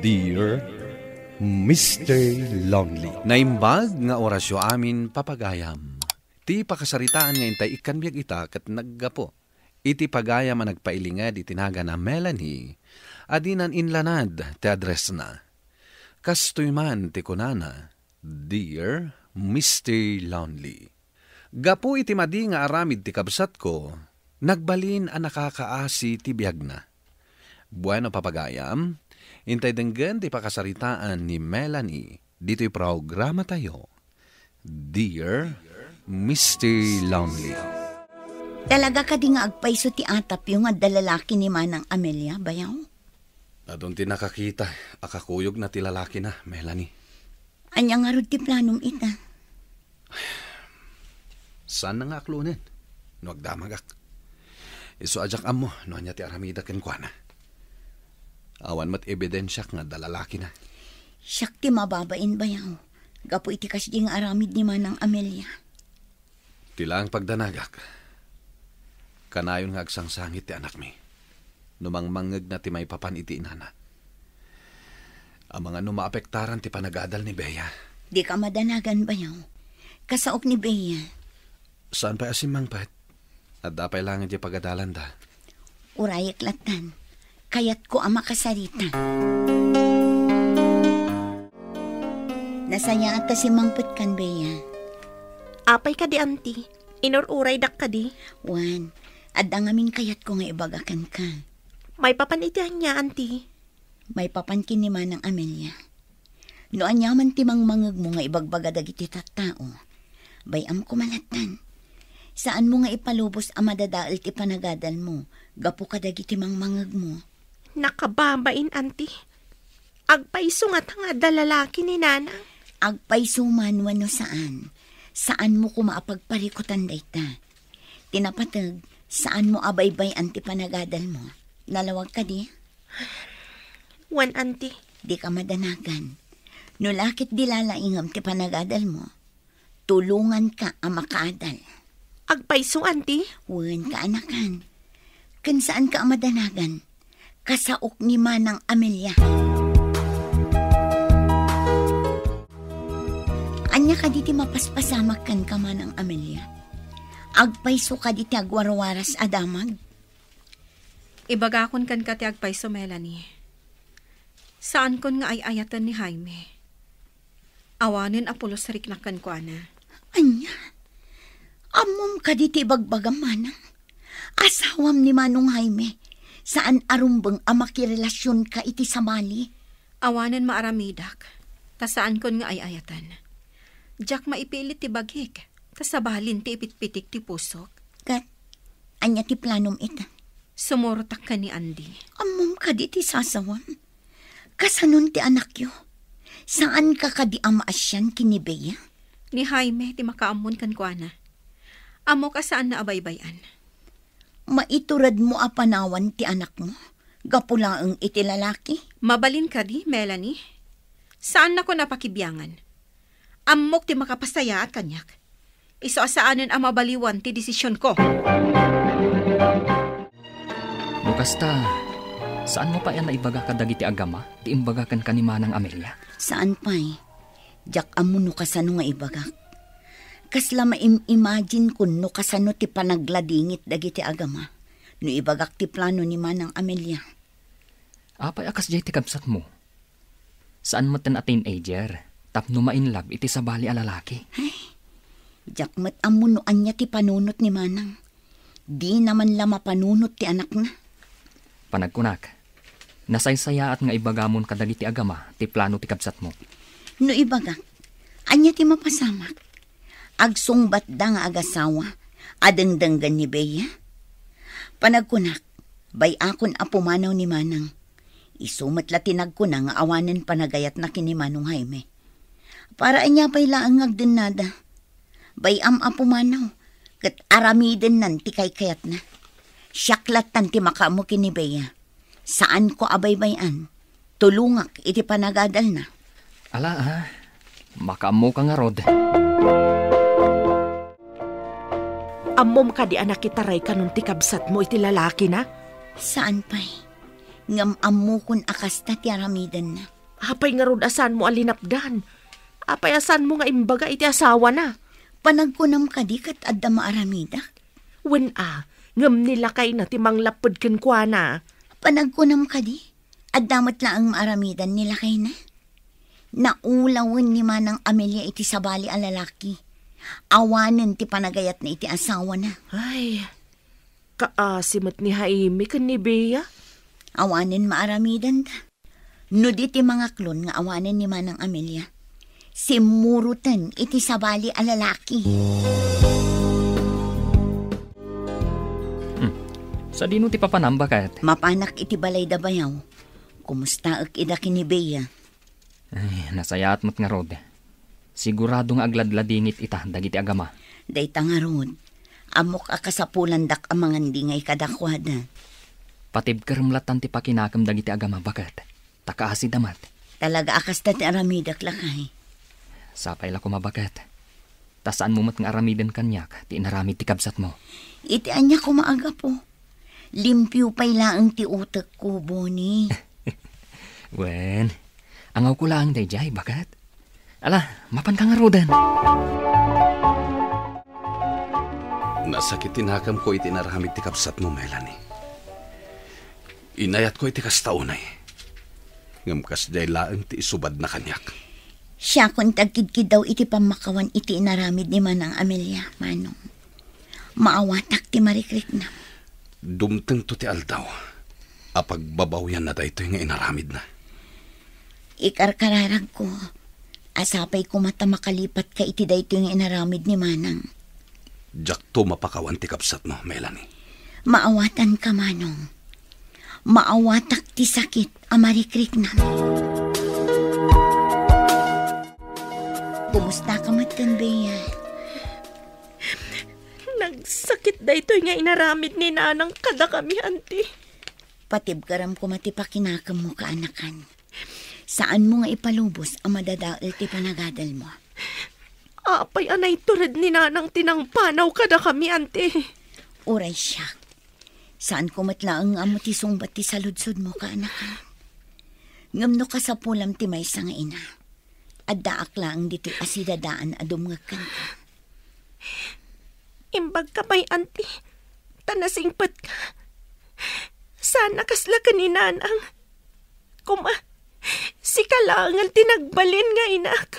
Dear Mr. Lonely. Naimbag nga orasyo amin papagayam. Ti pakasaritaan nga intay ikanbiyag ita kat naggapo. Iti pagayam ang nagpailingad itinaga na Melanie. Adinan inlanad ti address na. Kastoy man ti kunana, Dear Mr. Lonely. Gapo iti madi nga aramid ti kabsat ko, nagbalin ang nakakaasi ti biyag na. Bueno papagayam, intay denggan ti pakasaritaan ni Melanie, dito'y programa tayo. Dear Mr. Lonely. Talaga ka di nga agpaiso ti atap yung nga dalalaki ni Manang Amelia, bayaw? Adon ti nakakita, akakuyog na ti lalaki na, Melanie. Anya nga rod ti planom ita? Saan na nga aklunin? No agdamagak. Iso ajak amo, no anya ti aramida ken kuana. Awan mat ebidensya nga dalalaki na. Siyak ti mababain bayaw. Gapo iti kasdi nga aramid ni Manang Amelia. Tilang pagdanagak. Kanayon nga agsangsangit ti anak mi. Numangmangag na ti may papan iti inana. Ang mga numaapektaran ti panagadal ni Bea. Di ka madanagan bayaw. Kasaok ni Bea. Saan pa asimang pat? At dapay lang di pagadalan da. Urayak latan. Kayat ko ang makasarita. Nasaya at si Mangput kan, Bea. Apay ka di, auntie. Inururay dak ka di. Juan, adang amin kayat ko nga ibagakan ka. May papanitihan niya, auntie. May papankin ni Manang Amelia. Noan niya man timang mangag mo nga ibagbaga dagiti tattao. Bayam ko malatan. Saan mo nga ipalubos ang madadaal ti panagadal mo? Gapo ka dagiti mang mangag mo. Nakababain, auntie. Agpaiso nga nga dalalaki ni Nanang. Agpaiso man wano saan. Saan mo kumaapagparikutan dayta. Tinapatag, saan mo abaybay anti panagadal mo. Nalawag ka di? Wan, auntie. Di ka madanagan. Nulakit di lalaingam ti panagadal mo. Tulungan ka ang makaadal. Agpaiso, auntie? Wan ka anakan. Kan saan ka ang madanagan? Kasaok ni Manang Amelia. Anya ka diti mapaspasamak kan ka Manang Amelia. Agpaiso ka diti agwarwaras adamag. Ibagakon kan ka ti agpaiso, Melanie. Saan kon nga ay ayatan ni Jaime? Awanin apulos riklakan ko, ana. Anya? Amom ka diti bagbagam Manang. Asawam ni Manong Jaime. Saan arumbang ang makirelasyon ka iti samali? Awanan maaramidak, ta saan kon nga ay ayatan. Diyak maipilit ti bagik, ta sabalin ti ipitpitik ti pusok. Kat, anya ti planom ita? Sumurtak ka ni Andy. Amom ka di ti sasawam. Kasanon ti anak yo? Saan ka di amaasyan kini Bea? Ni Jaime ti makaamon kan kuana. Amo ka saan na abaybayan? Maiturad mo apanawan ti anak mo? Gapulaang iti lalaki? Mabalin ka di, Melanie. Saan na ko napakibiyangan? Amok ti makapasaya at kanyak. Iso asaanan ang mabaliwan ti desisyon ko. Bukasta, saan mo pa yan naibaga ka dagiti agama? Ti imbagakan ka ni Manang Amelia? Saan pa'y? Diyak amuno kasano nga ibagak. Kasla maim-imagine kun no kasano ti panagladingit dagiti agama. No ibagak ti plano ni Manang Amelia. Apay akas jay ti kabsat mo. Saan mo tan a teenager? Tapno mainlab iti sabali a lalaki. Ay, diyak mat amuno anya ti panunot ni Manang. Di naman la mapanunot ti anak na. Panagkunak, nasaysaya at nga ibagamon kadagiti agama ti plano ti kabsat mo. No ibagak, anya ti mapasamak. Agsungbat da nga agasawa, adengdenggan ni Bea. Panagkunak, bay akon apumanaw ni Manang. Isumat latinag ko na nga awanan panagayat na kini Manong Jaime. Para anya pa'y laang agdenada. Bay apumanaw, kat aramiden nan ti kay kayat na. Siyaklat tan ti makamu kini Bea. Saan ko abaybayan? Tulungak iti panagadal na. Ala makaamu ka nga rod. Amom ka di anak kitaray kanun ti kabsat mo iti lalaki na? Saan pa'y? Ngam amukon akas na ti aramidan na. Apay nga rod asan mo alinapdan. Apay asan mo nga imbaga iti asawa na. Panagkunam ka di kat adda maaramida. Wen ngam nila kay na timang lapod ken kwa na. Panagkunam ka di. Addamat lang ang maaramidan nila kay na. Naulawin ni Manang Amelia iti sabali a lalaki. Awanen ti panagayat na iti asawa na. Ay, kaasimot ni Jaime ken ni Bea. Awanen maaramidan ta. No di ti mga klon nga awanen ni Manang Amelia. Simurutan iti sabali a lalaki. Sa dino ti papanamba kat? Mapanak iti balay da bayaw. Kumusta ak ida kini Bea? Ay, nasayat mo't nga rod. Sigurado nga agladladingit ita dagiti agama. Dayta nga rod. Amok akasapulan dak amangandi ngay kadakwada. Patib karamlatan ti pakinakam dagiti agama bakat. Takaasi damat. Talaga akas ta ti aramidak lakay. Sapay la kumabakat. Tasaan mo mat nga aramidan kanyak, ti inaramid ti kabsat mo. Iti anya ko maaga po. Limpyo pa'y laang ti utak ko, Bonnie. Wen, angaw ko lang dayjay, bakat? Ala, mapan ka nga rodan. Nasakit tinakam ko iti naramid ti kabsat mo, Melanie. Inayat ko iti kastaunay. Ngam kas day laang ti isubad na kanyak. Siya kung tagkidkid daw iti pamakawan iti inaramid ni Manang Amelia, Manong. Maawatak ti marikrik na. Dumteng to ti aldaw. Apagbabaw yan na dayto nga inaramid na. Ikarkararag ko. Asapay ko mata makalipat ka iti dayto nga inaramid ni Manang. Jak to mapakawan ti kapsat mo, Melanie. Maawatan ka, Manong. Maawatak ti sakit amarikrik na. Kumusta ka matan, Bea? Nagsakit da ito nga inaramid ni Nanang kada kami, auntie. Patib karam ko matipakinakam mo kaanakan. Saan mo nga ipalubos ang madadaal ti panagadal mo? Apay anay tulad ni Nanang tinangpanaw kada kami, auntie. Uray siya. Saan ko matlaang amo ti sungbat ti saludsod mo kaanakan? Ngamno ka sa pulam ti may nga ina. Addaak lang dito asidadaan adumngagkan ka. Imbag ka pa'y, auntie. Tanasingpat ka. Sana kasla ka ni Nanang. Si kalangan tinagbalin nga inak.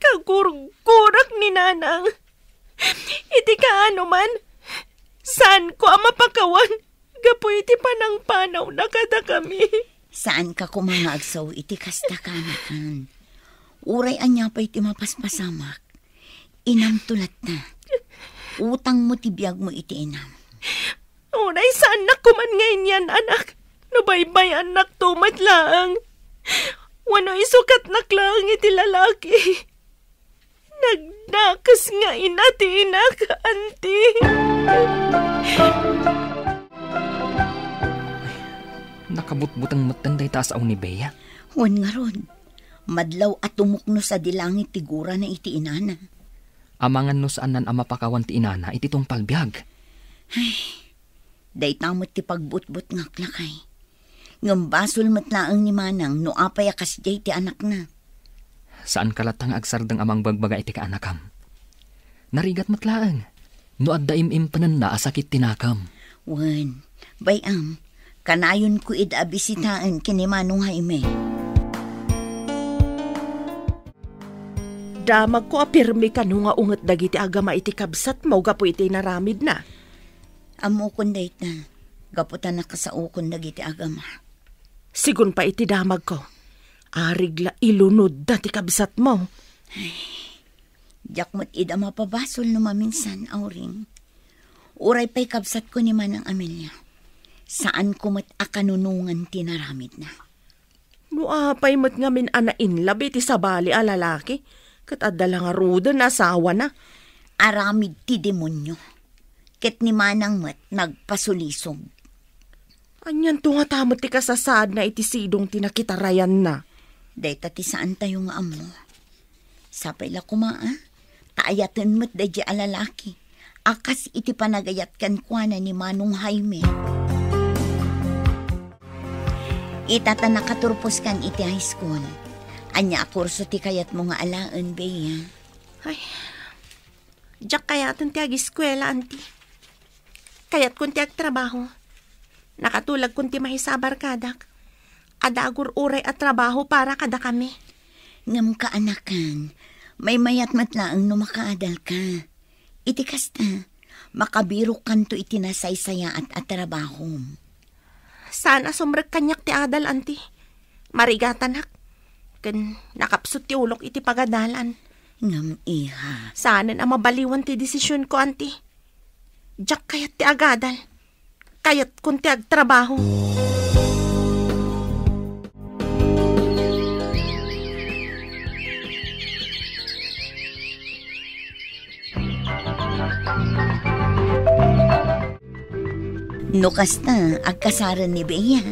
Kagurgurak ni Nanang. Iti ka ano man. Saan ko ang mapakawan? Gapoy iti panangpanaw na kada kami. Saan ka kumangagsaw iti kasta kanakan? Uray anya pa iti mapaspasamak. Inam tulat na. Utang mo tibiyag mo iti inam. Unay saan na kuman ngayon yan, anak? Nubaybay anak tumat lang. Wano isukat na lang iti lalaki. Nagdakas nga ina ti inak, auntie. Nakabutbutang matanday taas aw ni Bea. Wan nga ron. Madlaw at tumukno sa dilangit tigura na iti inana. Amangan no saan nan amapakawan ti inana iti tong palbiag. Ay, day tamot ti pagbutbut ngaklakay. Ngambasol matlaang ni Manang no apay akas jay ti anak na. Saan kalatang agsardang amang bagbaga iti kaanakam? Narigat matlaang. No adda imimpanan na asakit tinakam. Wan, bayam, kanayon ko idabisitaan kini Manong Jaime. Damag ko apirmi ka nga unget dagiti agama iti kabsat mo gapo iti naramid na. Amo kun dayt na, gaputan na kasaukon dagiti agama. Sigun pa iti damag ko. Arigla ilunod dati kabsat mo. Ay, diyak mo't ida mapabasol no maminsan, auring. Uray pa'y kabsat ko ni Manang Amelia. Saan ko mat akanunungan tinaramid na. Nuapay mo't ngamin anain labi ti sabali a lalaki. Kat adala nga ruda na asawa na. Aramid ti demonyo. Ket ni Manang mat nagpasulisog. Anyan to nga tamot ti kasasad na iti sidong tinakitarayan na. Dayta ti saan tayo nga amo. Sapay la kumaa. Taayatan mo't dadya alalaki. Akas iti panagayat kan kuana ni Manong Jaime. Itata nakaturpos kan iti high school. Anya kurso ti kayat mo nga alaan, Bea. Ay, diyak kayatan ti ag-eskwela, auntie. Kayat kun ti ag-trabaho. Nakatulag kun ti mahisabar kadak. Adagur uray at trabaho para kada kami. Ngam ka anakan, may mayat matlaang no makaadal ka. Iti kasta, makabiro kanto iti nasaysaya at trabaho. Sana sumrek kanyak ti adal, auntie. Marigatanak. Ken nakapsut ti ulok iti pagadalan. Ngam iha. Sana na mabaliwan ti desisyon ko, auntie. Diyak kayat ti agadal. Kayat kun ti agtrabaho. No kasta, agkasaran ni Bea.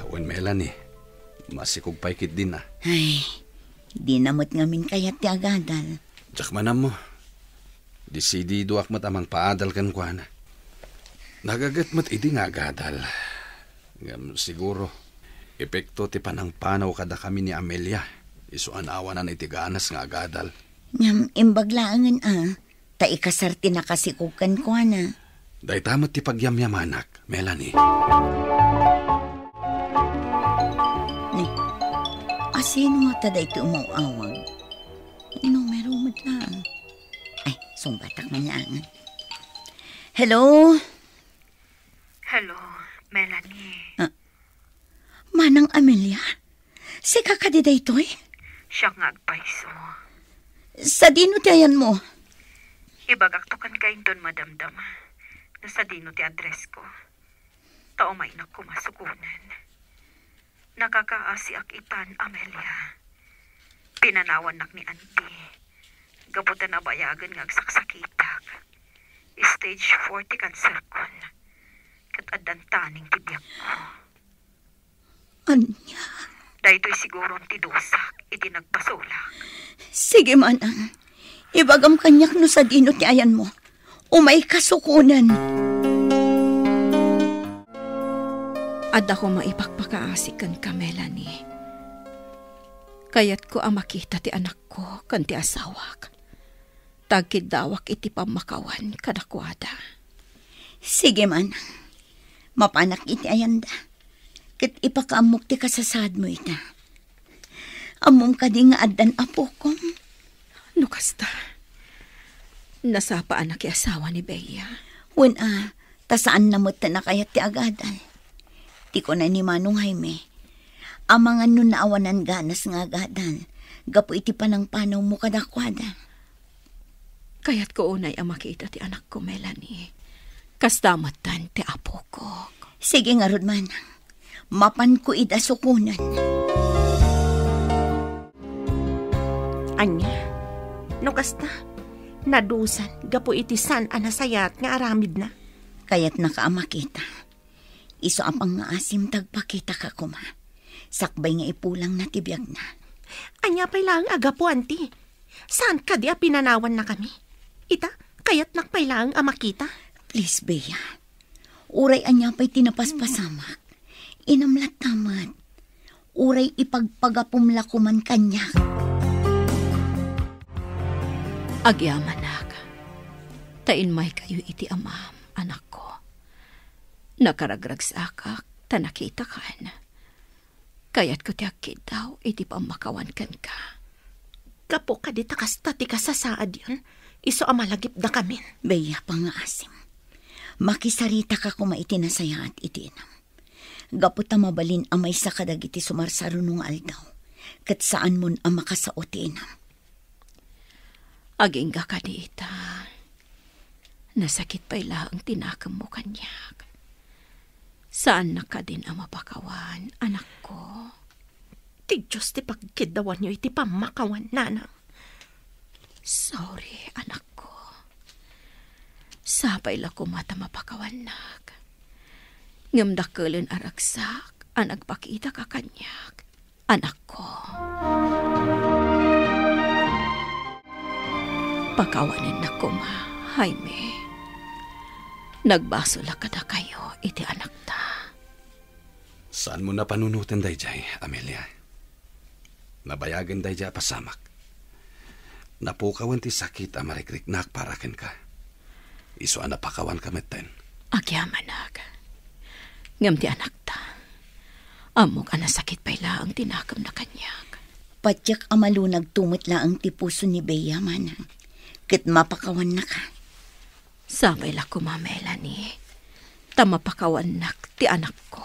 Wen Melanie, masikog paikit din na. Ay, di namot ngamin kayat ti agadal. Diyak manam mo. Disidido akmat amang paadal kan kwa na. Nagagat mat idi nga agadal. Ngam siguro, epekto ti panang panaw kada kami ni Amelia. Isuan awanan iti ganas nga agadal. Ngam imbaglaangan ta ikasarti na kasikukan ko na. Day tamat ti pagyamyamanak, Melanie. Ni, asino nga tada iti umawawag? Numero mo lang. Ay, sumbatak man lang. Hello? Hello, Melanie. Manang Amelia? Si kakadida ito'y? Siya nga agpaiso. Sa dino tayan mo? Ibagaktokan kain doon, madamdam. Nasa dino ti address ko. Taumay na kumasukunan. Nakakaasi ak itan, Amelia. Pinanawan nak ni auntie. Gabutan na bayagan nga agsaksakitak. Stage 4 ti cancer kon. Kat adantaning tibyak ko. Anya? Dahito'y siguro ti dosak, iti nagpasulak. Sige manang. Ibagam kanyak no sa dino ti ayan mo. Umay kasukunan. Ad ako maipagpakaasikan ka, Melanie. Kayat ko ang makita ti anak ko kan ti asawak. Tagkidawak iti pamakawan kadakwada. Sige man. Mapanak iti ayanda. Kat ipakaamok ti kasasad mo ita. Amom ka di nga adan apo ko. Nukasta. Nasapa anak ki asawa ni Bea. Wen tasaan namot na kayat ti agadal. Ti ko na ni Manong Jaime. Amangan nun naawanan ganas nga agadal. Gapo iti panang panaw mo kadakwada. Kayat ko unay ang makita ti anak ko, Melanie. Kastamatan ti apo ko. Sige nga rod manang. Mapan ko idasukunan. Anya, no kasta, nadusan, gapo iti san anasayat nga aramid na. Kaya't nakaama kita. Iso apang nga asim tagpakita ka kuma. Sakbay nga ipulang na tibiyag na. Anya pa'y lang agapo, auntie. Saan ka di pinanawan na kami? Ita, kaya't nakpa'y lang makita? Please, Bea. Uray anya pa'y tinapaspasamak. Inamlat tamat. Uray ipagpagapumla kuman kanya. Agyamanak. Tain may kayo iti amam, anak ko. Nakaragrag sa akak, tanakita kan. Kaya't ko tiyakid daw, iti pamakawan kan ka. Gapo ka di takasta ti kasasaad yun. Iso amalagip da kami. Bea pa nga asim. Makisarita ka kuma iti nasaya at iti inam. Gapo ta mabalin amay sa kadag iti sumarsaro nung aldaw. Kat saan mon ang makasaot inam. Aging ka ita. Nasakit pa ilang tinakam mo kanyak. Saan na ka din ang mapakawan, anak ko? Ti Diyos ti pagkidawan nyo iti pamakawan, nanang. Sorry, anak ko. Sapay la ko mata mapakawanak. Ngamdakulan aragsak, ang nagpakita ka kanyak, anak ko. Pakawanan na ko ma, Jaime. Nagbaso la kada kayo iti anak ta. Saan mo na panunutin dayjay, Amelia? Nabayagan dayjay pasamak. Napukawan ti sakit amarikrik-nak paraken ka. Iso napakawan ka metten. Agyaman nag. Ngam ti anak ta. Amok anasakit pa'y laang tinakam na kanyak. Patyak amalunag tumot laang ti puso ni Bea manang. Ket mapakawan na ka. Sabay la ko, Melanie. Tamapakawan nak ti anak ko.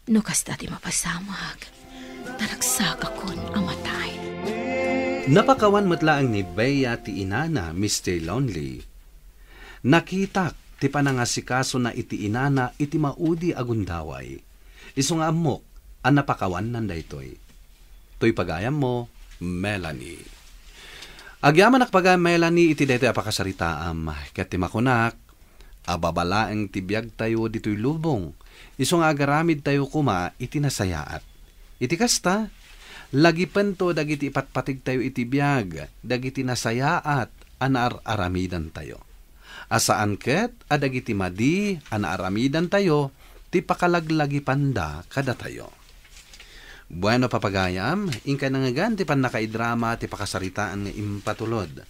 No kasta ti mapasamag. Taragsak akon amatay. Napakawan matlaang ni Bea ti inana, Mr. Lonely. Nakitak ti panangasikaso na iti inana iti maudi agundaway. Iso nga amok, ang napakawan nanda ito'y. To'y pagayam mo, Melanie. Agyaman akpaga, Melanie, iti dito apakasaritaam. Ket ti makunak, ababalaeng tibiyag tayo dito'y lubong. Iso nga agaramid tayo kuma, iti nasayaat. Iti kasta, lagipan to dagiti ipatpatig tayo iti biyag, dagiti nasayaat, anar-aramidan tayo. Asaan ket, adagiti madi, anar-aramidan tayo, ti pakalaglagi panda kada tayo. Bueno papagayam, ingka nangagan ti panakaidrama ti pakasaritaan nga impatulod.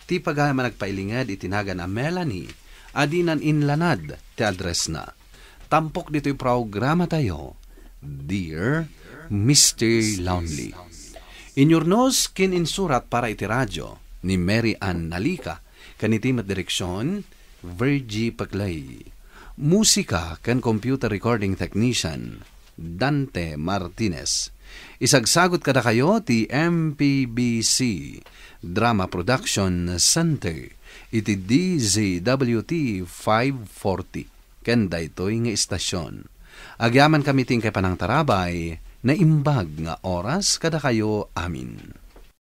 Ti pagayam nagpailingad itinagan a Melanie, adinan inlanad ti address na. Tampok dito'y programa tayo, Dear Mr. Lonely. Inyornos kin insurat para iti radyo ni Mary Ann Nalika, kanitimat direksyon, Virgie Paglay. Musika kan computer recording technician, Dante Martinez. Isagsagot kada kayo ti MPBC Drama Production Center iti DZWT 540 kenda ito'y nga istasyon. Agyaman kami ting kay panang tarabay na imbag nga oras kada kayo amin.